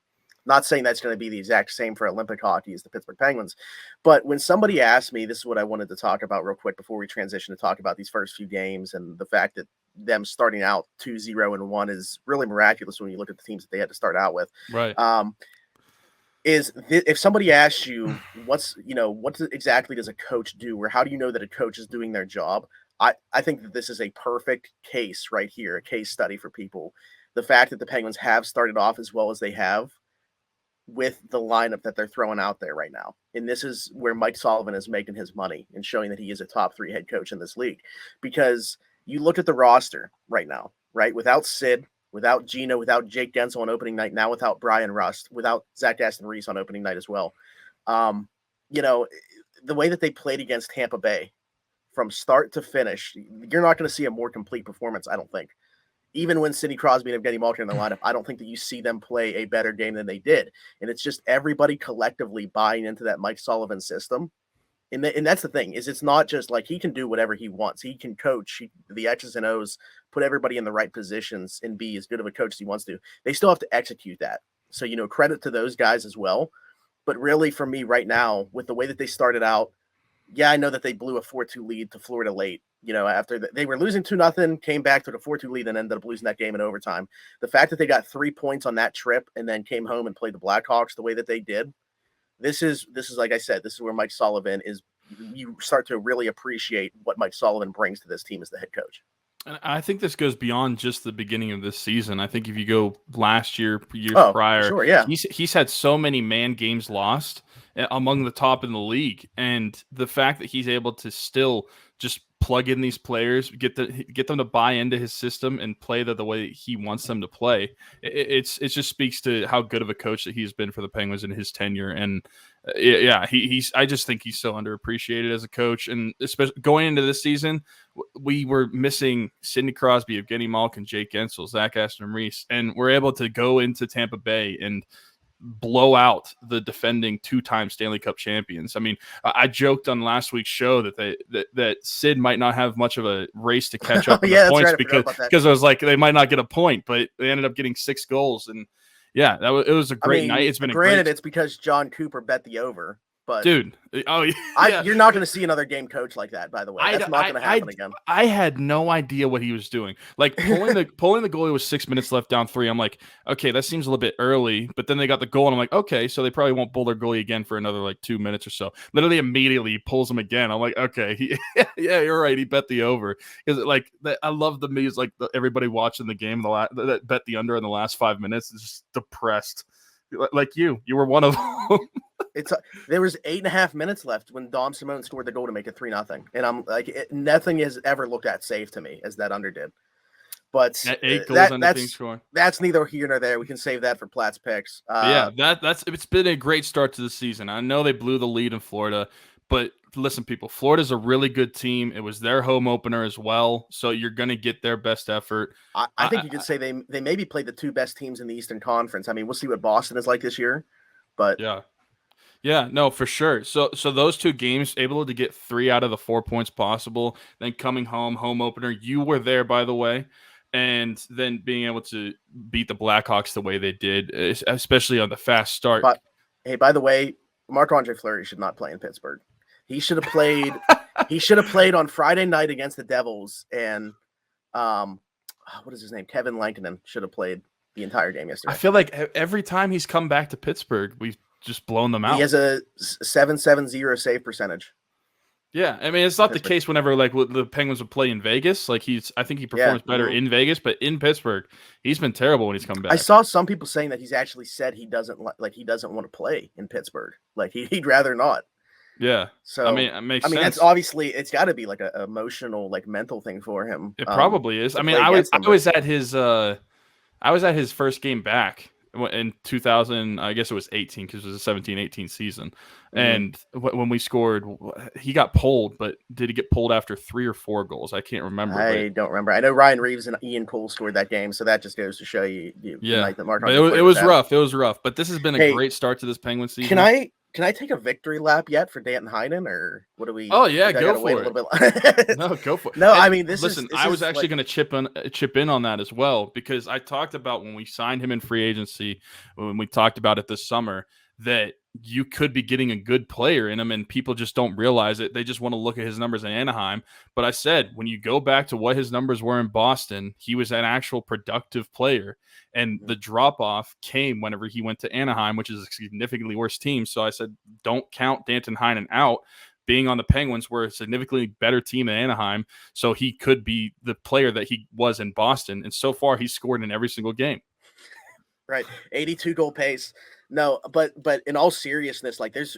Not saying that's going to be the exact same for Olympic hockey as the Pittsburgh Penguins. But when somebody asked me, this is what I wanted to talk about real quick before we transition to talk about these first few games and the fact that them starting out 2-0-1 is really miraculous when you look at the teams that they had to start out with. Right. If somebody asks you, what exactly does a coach do, or how do you know that a coach is doing their job? I think that this is a perfect case right here, a case study for people. The fact that the Penguins have started off as well as they have, with the lineup that they're throwing out there right now. And this is where Mike Sullivan is making his money and showing that he is a top 3 head coach in this league. Because you look at the roster right now, right? Without Sid, without Gino, without Jake Gensel on opening night, now without Brian Rust, without Zach Aston-Reese on opening night as well. The way that they played against Tampa Bay from start to finish, you're not going to see a more complete performance, I don't think. Even when Sidney Crosby and Evgeny Malkin in the lineup, I don't think that you see them play a better game than they did. And it's just everybody collectively buying into that Mike Sullivan system. And that's the thing, is it's not just like he can do whatever he wants. He can coach the X's and O's, put everybody in the right positions, and be as good of a coach as he wants to. They still have to execute that. So, credit to those guys as well. But really, for me right now, with the way that they started out, I know that they blew a 4-2 lead to Florida late. After they were losing 2-0, came back to a 4-2 lead and ended up losing that game in overtime. The fact that they got 3 points on that trip and then came home and played the Blackhawks the way that they did, this is like I said, this is where Mike Sullivan is. You start to really appreciate what Mike Sullivan brings to this team as the head coach. And I think this goes beyond just the beginning of this season. I think if you go last year, years prior, sure, yeah. he's had so many man games lost among the top in the league. And the fact that he's able to still just plug in these players, get them to buy into his system and play the way he wants them to play. It just speaks to how good of a coach that he's been for the Penguins in his tenure. And I just think he's so underappreciated as a coach. And especially going into this season, we were missing Sidney Crosby, Evgeny Malkin, Jake Gensel, Zach Aston-Reese, and we're able to go into Tampa Bay and blow out the defending 2-time Stanley Cup champions. I mean, I joked on last week's show that Sid might not have much of a race to catch up on the points because I was like, they might not get a point, but they ended up getting 6 goals. And it was a great night. It's been granted, it's because John Cooper bet the over, But dude, oh yeah, you're not going to see another game coach like that. By the way, that's not going to happen again. I had no idea what he was doing. Like pulling the goalie with 6 minutes left, down 3. I'm like, okay, that seems a little bit early. But then they got the goal, and I'm like, okay, so they probably won't pull their goalie again for another like 2 minutes or so. Literally immediately he pulls him again. I'm like, okay, yeah, you're right. He bet the over because like I love the memes like everybody watching the game that bet the under in the last 5 minutes is just depressed. Like you were one of them. There was 8.5 minutes left when Dom Simone scored the goal to make it 3-0, and I'm like, nothing has ever looked that safe to me as that under did. But 8 goals under being scored. That's neither here nor there. We can save that for Platt's picks. It's been a great start to the season. I know they blew the lead in Florida, but listen, people, Florida's a really good team. It was their home opener as well, so you're going to get their best effort. I think you could say they maybe played the 2 best teams in the Eastern Conference. I mean, we'll see what Boston is like this year, but yeah, no, for sure. So those 2 games, able to get 3 out of the 4 points possible, then coming home opener. You were there, by the way, and then being able to beat the Blackhawks the way they did, especially on the fast start. But hey, by the way, Marc-Andre Fleury should not play in Pittsburgh. He should have played. He should have played on Friday night against the Devils, and what is his name? Kevin Lankinen should have played the entire game yesterday. I feel like every time he's come back to Pittsburgh, we've just blown them out. He has a .770 save percentage. Yeah, I mean, it's not the case whenever like the Penguins would play in Vegas. Like I think he performs better in Vegas, but in Pittsburgh, he's been terrible when he's come back. I saw some people saying that he's actually said he doesn't want to play in Pittsburgh. Like he'd rather not. Yeah. So I mean, it makes sense. That's obviously it's got to be like an emotional, like mental thing for him. It probably is. I mean, I was at his first game back in 2000. I guess it was 18 because it was a 17-18 season. Mm-hmm. And when we scored, he got pulled, but did he get pulled after 3 or 4 goals? I can't remember. I don't remember. I know Ryan Reeves and Ian Cole scored that game, so that just goes to show you. Like that Mark. It was rough. It was rough, but this has been a great start to this Penguin season. Can I take a victory lap yet for Danton Heinen, or what do we? Oh yeah, go for it. A little bit. No, go for it. No, I mean I was actually going to chip in on that as well, because I talked about when we signed him in free agency, when we talked about it this summer, that you could be getting a good player in him, and people just don't realize it. They just want to look at his numbers in Anaheim. But I said, when you go back to what his numbers were in Boston, he was an actual productive player. And the drop-off came whenever he went to Anaheim, which is a significantly worse team. So I said, don't count Danton Heinen out. Being on the Penguins, we're a significantly better team than Anaheim, so he could be the player that he was in Boston. And so far, he's scored in every single game. Right, 82 goal pace. No, but in all seriousness, like is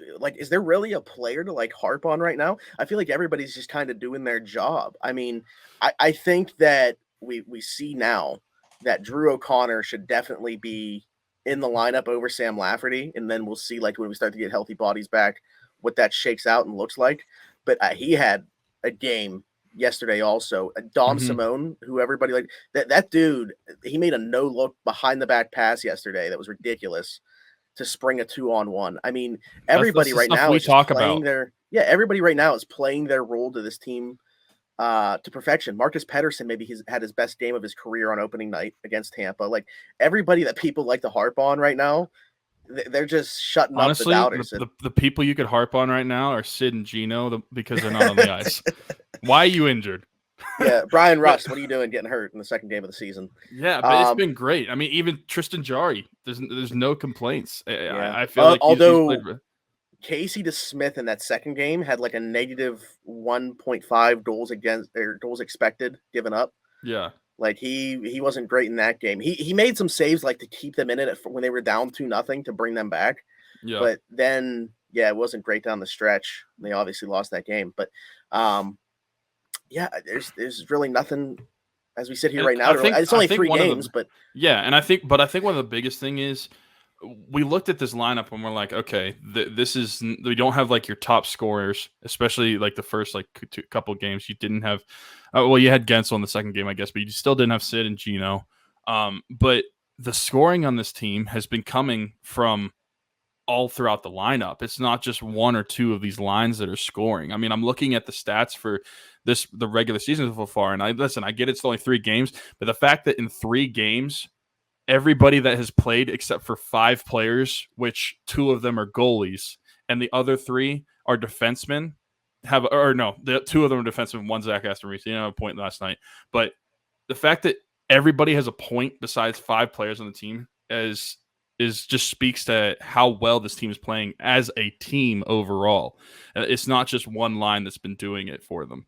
there really a player to like harp on right now? I feel like everybody's just kind of doing their job. I mean, I think that we see now that Drew O'Connor should definitely be in the lineup over Sam Lafferty, and then we'll see like when we start to get healthy bodies back what that shakes out and looks like. But he had a game yesterday also. Dom Simone, who everybody like that dude, he made a no look behind the back pass yesterday that was ridiculous to spring a 2-on-1. I mean, everybody right now is playing everybody right now is playing their role to this team to perfection. Marcus Pettersson, maybe he's had his best game of his career on opening night against Tampa. Like everybody that people like to harp on right now, they're just shutting up the doubters. The people you could harp on right now are Sid and Gino because they're not on the ice. Why are you injured? Yeah, Brian Rust, what are you doing getting hurt in the second game of the season? Yeah, but it's been great. I mean, even Tristan Jarry, there's no complaints. I feel like although Casey DeSmith in that second game had like a negative 1.5 goals against or goals expected given up. Yeah. Like he wasn't great in that game. He made some saves like to keep them in it when they were down 2-0 to bring them back. Yeah. But then it wasn't great down the stretch. They obviously lost that game. But there's really nothing as we sit here right now. It's only 3 games, but and I think one of the biggest thing is we looked at this lineup and we're like, okay, we don't have like your top scorers, especially like the first like couple games. You didn't have, you had Gensel in the second game, I guess, but you still didn't have Sid and Gino. But the scoring on this team has been coming from all throughout the lineup. It's not just 1 or 2 of these lines that are scoring. I mean, I'm looking at the stats for the regular season so far, and I get it's only 3 games, but the fact that in 3 games, everybody that has played except for 5 players, which 2 of them are goalies, and the other 3 are defensemen. The 2 of them are defensemen. One Zach Aston Reese. He didn't have a point last night, but the fact that everybody has a point besides 5 players on the team is just speaks to how well this team is playing as a team overall. It's not just one line that's been doing it for them,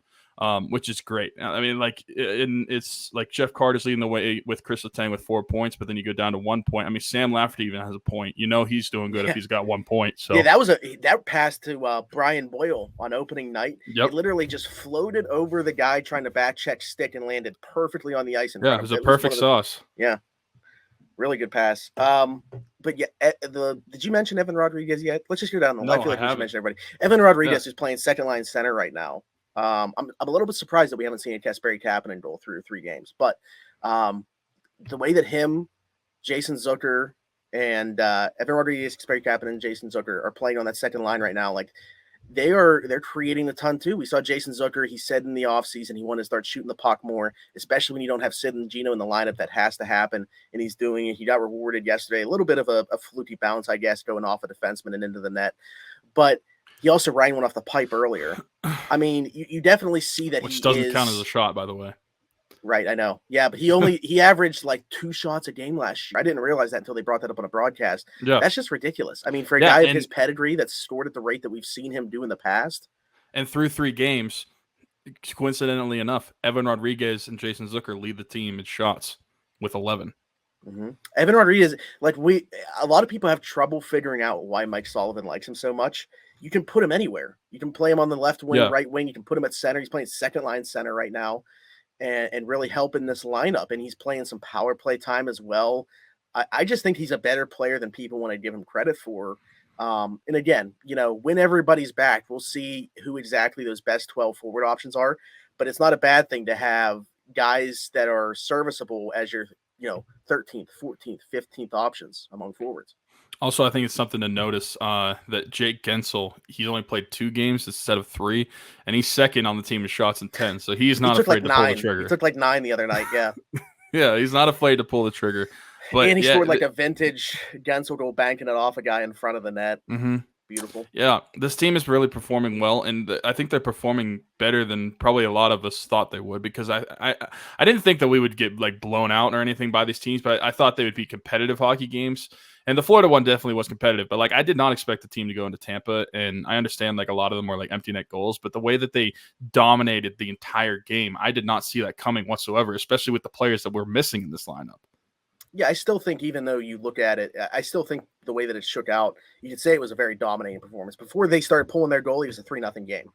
which is great. I mean, like, it's like Jeff Carter's leading the way with Chris Letang with 4 points, but then you go down to 1 point. I mean, Sam Lafferty even has a point. He's doing good if he's got 1 point. So that pass to Brian Boyle on opening night. Yep. It literally just floated over the guy trying to back check stick and landed perfectly on the ice. It was a perfect sauce. Yeah. Really good pass. But yeah, did you mention Evan Rodriguez yet? Let's just go down the line. I feel like we should mention everybody. Evan Rodriguez is playing second line center right now. I'm a little bit surprised that we haven't seen a Kasperi Kapanen goal through 3 games, but the way that him, Jason Zucker, and Evan Rodriguez, Kasperi Kapanen, and Jason Zucker are playing on that second line right now, like they're creating a ton too. We saw Jason Zucker. He said in the offseason he wanted to start shooting the puck more, especially when you don't have Sid and Gino in the lineup. That has to happen, and he's doing it. He got rewarded yesterday. A little bit of a fluky bounce, I guess, going off a defenseman and into the net, but he also rang one off the pipe earlier. I mean, you definitely see that. Which doesn't count as a shot, by the way. Right, I know. Yeah, but he averaged like 2 shots a game last year. I didn't realize that until they brought that up on a broadcast. Yeah. That's just ridiculous. I mean, for a guy of his pedigree that's scored at the rate that we've seen him do in the past. And through 3 games, coincidentally enough, Evan Rodriguez and Jason Zucker lead the team in shots with 11. Mm-hmm. Evan Rodriguez, a lot of people have trouble figuring out why Mike Sullivan likes him so much. You can put him anywhere. You can play him on the left wing, right wing. You can put him at center. He's playing second line center right now. And really helping this lineup. And he's playing some power play time as well. I just think he's a better player than people want to give him credit for. And again, when everybody's back, we'll see who exactly those best 12 forward options are. But it's not a bad thing to have guys that are serviceable as your 13th, 14th, 15th options among forwards. Also, I think it's something to notice that Jake Gensel, he's only played 2 games instead of 3, and he's second on the team in shots and 10, so he's not afraid to pull the trigger. He took like 9 the other night, yeah. Yeah, he's not afraid to pull the trigger. But and he scored like a vintage Gensel goal, banking it off a guy in front of the net. Mm-hmm. Beautiful. Yeah, this team is really performing well, and I think they're performing better than probably a lot of us thought they would, because I didn't think that we would get like blown out or anything by these teams, but I thought they would be competitive hockey games. And the Florida one definitely was competitive, but like I did not expect the team to go into Tampa, and I understand like a lot of them were like empty net goals, but the way that they dominated the entire game, I did not see that coming whatsoever, especially with the players that we're missing in this lineup. Yeah, I still think, even though you look at it, I still think the way that it shook out, you could say it was a very dominating performance. Before they started pulling their goal, it was a 3-0 game.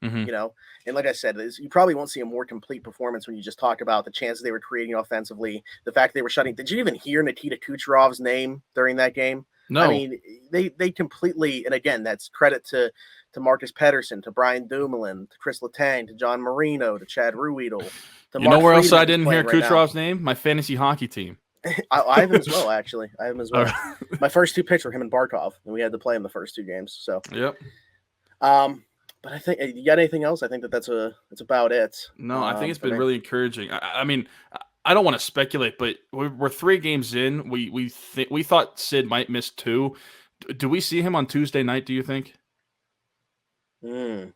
Mm-hmm. And like I said, you probably won't see a more complete performance when you just talk about the chances they were creating offensively, the fact they were shutting. Did you even hear Nikita Kucherov's name during that game? No. I mean, they completely, and again, that's credit to Marcus Pettersson, to Brian Dumoulin, to Chris Letang, to John Marino, to Chad Ruedel. To Mark where else I didn't hear Kucherov's name? My fantasy hockey team. I have him as well, actually. I have him as well. My first 2 picks were him and Barkov, and we had to play him the first 2 games. So, yep. But I think, you got anything else? I think that's about it. No, I think it's been really encouraging. I mean, I don't want to speculate, but we're 3 games in. We thought Sid might miss 2. Do we see him on Tuesday night, do you think? Because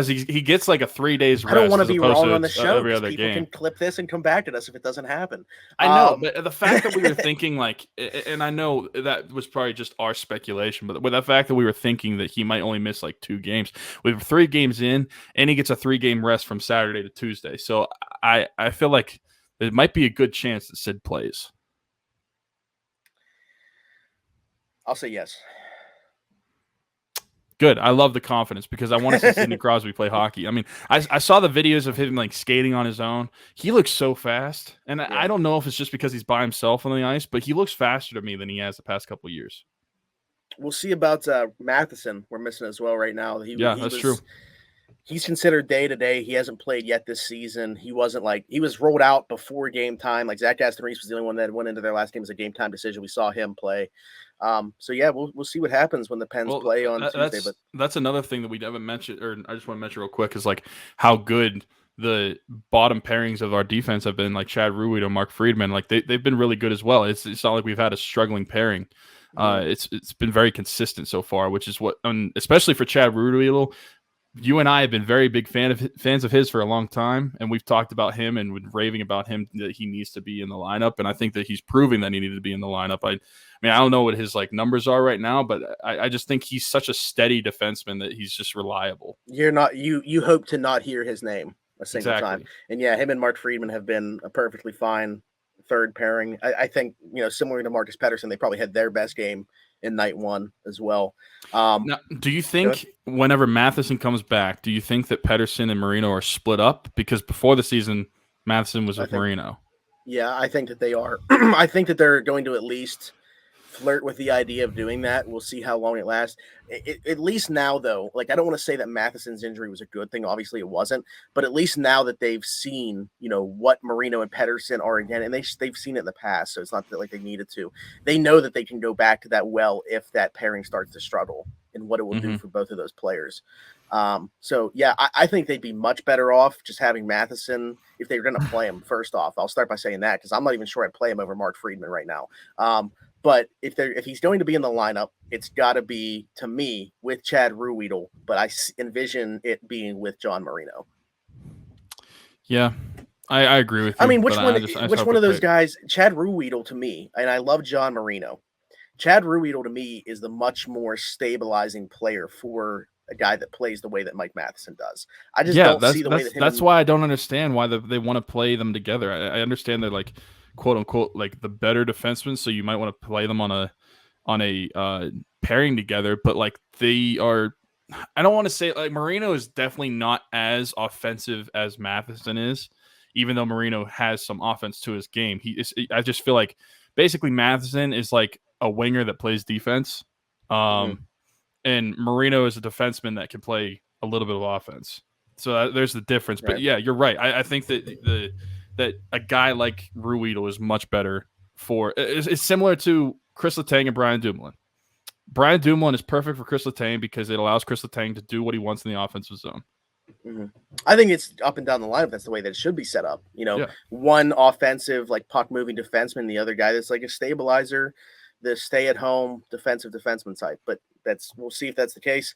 he gets like a 3 days rest. I don't want to be wrong on the show. Every other people game can clip this and come back at us if it doesn't happen. I know, but the fact that we were thinking like, and I know that was probably just our speculation, but with the fact that we were thinking that he might only miss like 2 games, we were 3 games in, and he gets a 3-game rest from Saturday to Tuesday. So I feel like there might be a good chance that Sid plays. I'll say yes. Good. I love the confidence, because I want to see Sidney Crosby play hockey. I mean, I saw the videos of him like skating on his own. He looks so fast, and I don't know if it's just because he's by himself on the ice, but he looks faster to me than he has the past couple of years. We'll see about Matheson. We're missing as well right now. That's true. He's considered day-to-day. He hasn't played yet this season. He was rolled out before game time. Like Zach Aston Reese was the only one that went into their last game as a game time decision. We saw him play. So yeah, we'll see what happens when the Pens play on Tuesday. But that's another thing that we haven't mentioned, or I just want to mention real quick, is like how good the bottom pairings of our defense have been. Like Chad Ruedel, Mark Friedman, like they've been really good as well. It's not like we've had a struggling pairing. It's been very consistent so far, which is what, especially for Chad Ruhwedel. You and I have been very big fans of his for a long time, and we've talked about him and been raving about him that he needs to be in the lineup, and I think that he's proving that he needed to be in the lineup. I mean, I don't know what his numbers are right now, but I just think he's such a steady defenseman that he's just reliable. You hope to not hear his name a single time, and yeah, him and Mark Friedman have been a perfectly fine third pairing. I think, similar to Marcus Pettersson, they probably had their best game in night one as well. Now, do you think whenever Matheson comes back, do you think that Pettersson and Marino are split up? Because before the season, Matheson was with Marino. Yeah, I think that they are. I think that they're going to at least flirt with the idea of doing that. We'll see how long it lasts. At least now, though, I don't want to say that Matheson's injury was a good thing. Obviously, it wasn't. But at least now that they've seen, what Marino and Pettersson are again, and they've seen it in the past, so it's not that they needed to. They know that they can go back to that well if that pairing starts to struggle, and what it will do for both of those players. So yeah, I think they'd be much better off just having Matheson if they were going to play him. First off, I'll start by saying that, because I'm not even sure I'd play him over Mark Friedman right now. But if he's going to be in the lineup, it's got to be, to me, with Chad Ruhwedel, but I envision it being with John Marino. Yeah, I agree with you. I mean, which one of those guys, Chad Ruhwedel to me, and I love John Marino, Chad Ruhwedel to me is the much more stabilizing player for a guy that plays the way that Mike Matheson does. I just don't see the way that that's why I don't understand why they want to play them together. I understand they're quote unquote the better defensemen, so you might want to play them on a pairing together, but they are. I don't want to say Marino is definitely not as offensive as Matheson is, even though Marino has some offense to his game. I just feel like basically Matheson is a winger that plays defense, and Marino is a defenseman that can play a little bit of offense. So there's the difference. Right. But yeah, you're right. I think that that a guy like Ruhwedel is much better for. It's similar to Chris Letang and Brian Dumoulin. Brian Dumoulin is perfect for Chris Letang because it allows Chris Letang to do what he wants in the offensive zone. I think it's up and down the lineup. That's the way that it should be set up. One offensive, puck moving defenseman, the other guy that's a stabilizer, the stay at home defensive defenseman type. But we'll see if that's the case.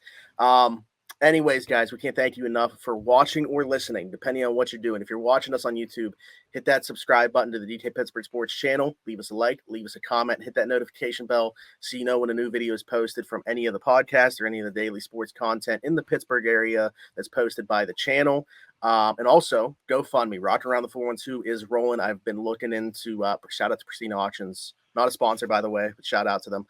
Anyways, guys, we can't thank you enough for watching or listening, depending on what you're doing. If you're watching us on YouTube, hit that subscribe button to the DK Pittsburgh Sports channel. Leave us a like, leave us a comment, hit that notification bell so you know when a new video is posted from any of the podcasts or any of the daily sports content in the Pittsburgh area that's posted by the channel. And also, GoFundMe, Rocking Around the 412 is rolling. I've been looking into, shout out to Christina Auctions. Not a sponsor, by the way, but shout out to them.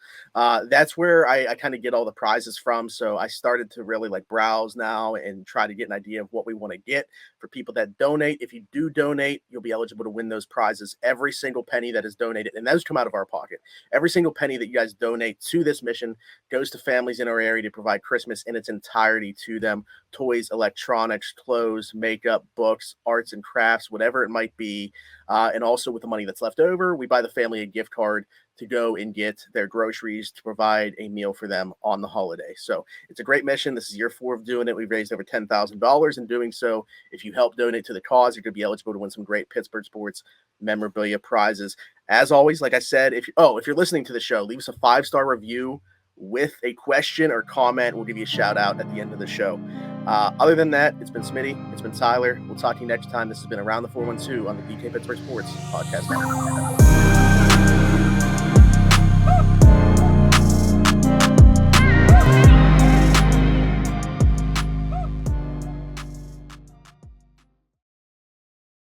That's where I kind of get all the prizes from. So I started to really browse now and try to get an idea of what we want to get for people that donate. If you do donate, you'll be eligible to win those prizes. Every single penny that is donated, and those come out of our pocket. Every single penny that you guys donate to this mission goes to families in our area to provide Christmas in its entirety to them. Toys, electronics, clothes, makeup, books, arts and crafts, whatever it might be. And also with the money that's left over, we buy the family a gift card to go and get their groceries to provide a meal for them on the holiday. So it's a great mission. This is year 4 of doing it. We've raised over $10,000 in doing so. If you help donate to the cause, you're going to be eligible to win some great Pittsburgh Sports memorabilia prizes. As always, like I said, if you're listening to the show, leave us a 5-star review with a question or comment. We'll give you a shout out at the end of the show. Other than that, it's been Smitty. It's been Tyler. We'll talk to you next time. This has been Around the 412 on the DK Pittsburgh Sports Podcast Network.